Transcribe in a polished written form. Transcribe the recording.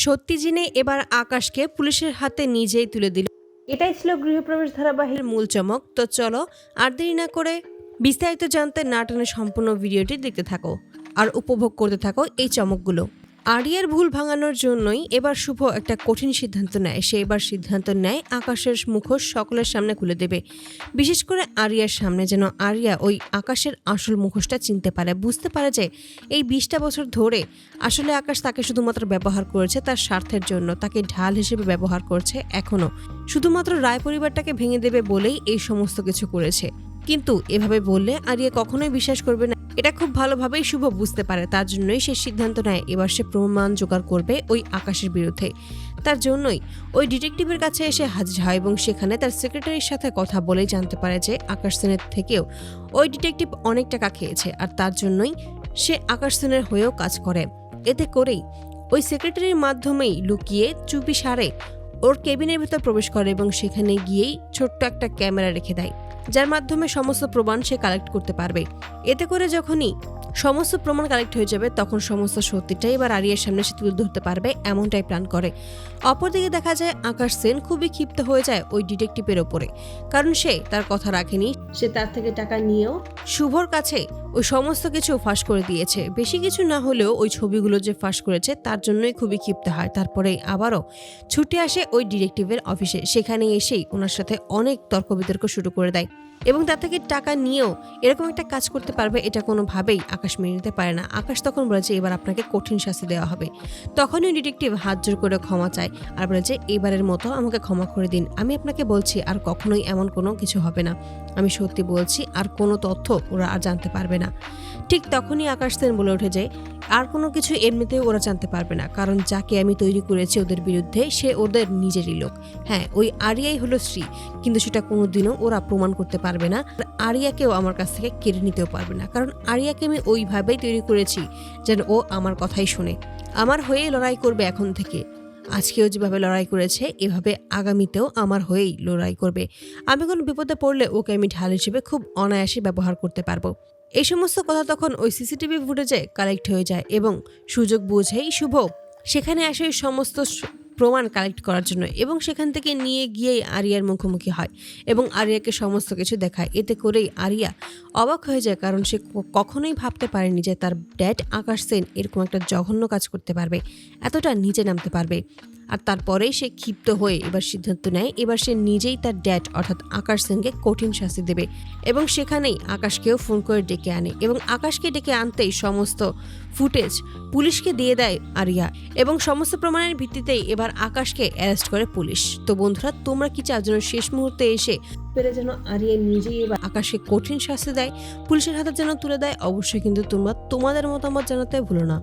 সত্যি জেনে এবার আকাশকে পুলিশের হাতে নিজেই তুলে দিল। এটাই ছিল গৃহপ্রবেশ ধারাবাহিকের মূল চমক। তো চলো আর দেরি না করে বিস্তারিত জানতে না টেনে সম্পূর্ণ ভিডিওটি দেখতে থাকো আর উপভোগ করতে থাকো এই চমকগুলো। আরিয়ার ভুল ভাঙানোর জন্যই এবার শুভ একটা কঠিন সিদ্ধান্ত নেয়। সে এবার সিদ্ধান্ত নেয় আকাশের মুখোশ সকলের সামনে খুলে দেবে, বিশেষ করে আরিয়ার সামনে, যেন আরিয়া ওই আকাশের আসল মুখোশটা চিনতে পারে, বুঝতে পারে যে এই 20টা বছর ধরে আসলে আকাশ তাকে শুধুমাত্র ব্যবহার করেছে তার স্বার্থের জন্য, তাকে ঢাল হিসেবে ব্যবহার করছে এখনো, শুধুমাত্র রায় পরিবারটাকে ভেঙে দেবে বলেই এই সমস্ত কিছু করেছে। কিন্তু এভাবে বললে আরিয়া কখনোই বিশ্বাস করবে না, এটা খুব ভালোভাবেই শুভ বুঝতে পারে। তার জন্যই সে সিদ্ধান্ত নেয় এবার সে প্রমাণ জোগাড় করবে ওই আকাশের বিরুদ্ধে। তার জন্যই ওই ডিটেকটিভের কাছে এসে হাজির হয় এবং সেখানে তার সেক্রেটারির সাথে কথা বলেই জানতে পারে যে আকাশ সেনের থেকেও ওই ডিটেকটিভ অনেক টাকা খেয়েছে, আর তার জন্যই সে আকাশ সেনের হয়েও কাজ করে। এতে করেই ওই সেক্রেটারির মাধ্যমেই লুকিয়ে চুপি সারে ওর কেবিনের ভেতর প্রবেশ করে এবং সেখানে গিয়েই ছোট্ট একটা ক্যামেরা রেখে দেয়, যার মাধ্যমে সমস্ত প্রমাণ সে কালেক্ট করতে পারবে। এতে করে যখনই সমস্ত প্রমাণ কালেক্ট হয়ে যাবে তখন সমস্ত সত্যিটাই এবার আরিয়ার সামনে সে তুলে ধরতে পারবে, এমনটাই প্ল্যান করে। অপরদিকে দেখা যায় আকাশ সেন খুবই ক্ষিপ্ত হয়ে যায় ওই ডিটেকটিভের ওপরে, কারণ সে তার কথা রাখেনি। সে তার থেকে টাকা নিয়েও শুভর কাছে ওই সমস্ত কিছু ফাঁস করে দিয়েছে। বেশি কিছু না হলেও ওই ছবিগুলো যে ফাঁস করেছে তার জন্যই খুবই ক্ষিপ্ত হয়। তারপরে আবারও ছুটে আসে ওই ডিটেকটিভের অফিসে, সেখানে এসেই ওনার সাথে অনেক তর্ক বিতর্ক শুরু করে দেয় এবং তার থেকে টাকা নিয়েও এরকম একটা কাজ করতে পারবে এটা কোনোভাবেই আকাশ মেনে নিতে পারে না। আকাশ তখন বলে যে এবার আপনাকে কঠিন শাস্তি দেওয়া হবে। তখনই ডিটেকটিভ হাত জোর করে ক্ষমা চায় আর বলে যে এবারের মতো আমাকে ক্ষমা করে দিন, আমি আপনাকে বলছি আর কখনোই এমন কোনো কিছু হবে না, আমি সত্যি বলছি, আর কোনো তথ্য ওরা আর জানতে পারবে না। ঠিক তখনই আকাশ সেন বলে ওঠে যে আর কোনো কিছু এমনিতেও ওরা জানতে পারবে না, কারণ যাকে আমি তৈরি করেছি ওদের বিরুদ্ধে সে ওদের নিজেরই লোক। হ্যাঁ, ওই আরিয়াই হলো শ্রী, কিন্তু সেটা কোনোদিনও ওরা প্রমাণ করতে পারবে না। আরিয়াকেও আমার কাছ থেকে কেড়ে নিতেও পারবে না, কারণ আরিয়াকে আমি ওইভাবেই তৈরি করেছি যেন ও আমার কথাই শোনে, আমার হয়েই লড়াই করবে এখন থেকে। আজকেও যেভাবে লড়াই করেছে এভাবে আগামীতেও আমার হয়েই লড়াই করবে। আমি কোনো বিপদে পড়লে ওকে আমি ঢাল হিসেবে খুব অনায়াসে ব্যবহার করতে পারবো। এই সমস্ত কথা তখন ওই সিসিটিভি ফুটেজে কালেক্ট হয়ে যায় এবং সুযোগ বুঝেই শুভ সেখানে আসে ওই সমস্ত প্রমাণ কালেক্ট করার জন্য এবং সেখান থেকে নিয়ে গিয়েই আরিয়ার মুখোমুখি হয় এবং আরিয়াকে সমস্ত কিছু দেখায়। এতে করেই আরিয়া অবাক হয়ে যায়, কারণ সে কখনোই ভাবতে পারেনি যে তার ড্যাড আকাশ সেন এরকম একটা জঘন্য কাজ করতে পারবে, এতটা নিচে নামতে পারবে। আর তারপরেই সে ক্ষিপ্ত হয়ে এবার সিদ্ধান্ত নেয় এবার সে নিজেই তার ড্যাড অর্থাৎ আকাশ সেনকে কঠিন শাস্তি দেবে এবং সেখানেই আকাশকেও ফোন করে ডেকে আনে এবং আকাশকে ডেকে আনতেই সমস্ত ফুটেজ পুলিশকে দিয়ে দেয় আরিয়া এবং সমস্ত প্রমাণের ভিত্তিতেই এবার আকাশকে অ্যারেস্ট করে পুলিশ। তো বন্ধুরা, তোমরা কি চাও যেন শেষ মুহূর্তে এসে পেরে যেন আরিয়া নিজেই এবার আকাশকে কঠিন শাস্তি দেয়, পুলিশের হাতে যেন তুলে দেয়? অবশ্যই কিন্তু তোমরা তোমাদের মতামত জানাতে ভুলো না।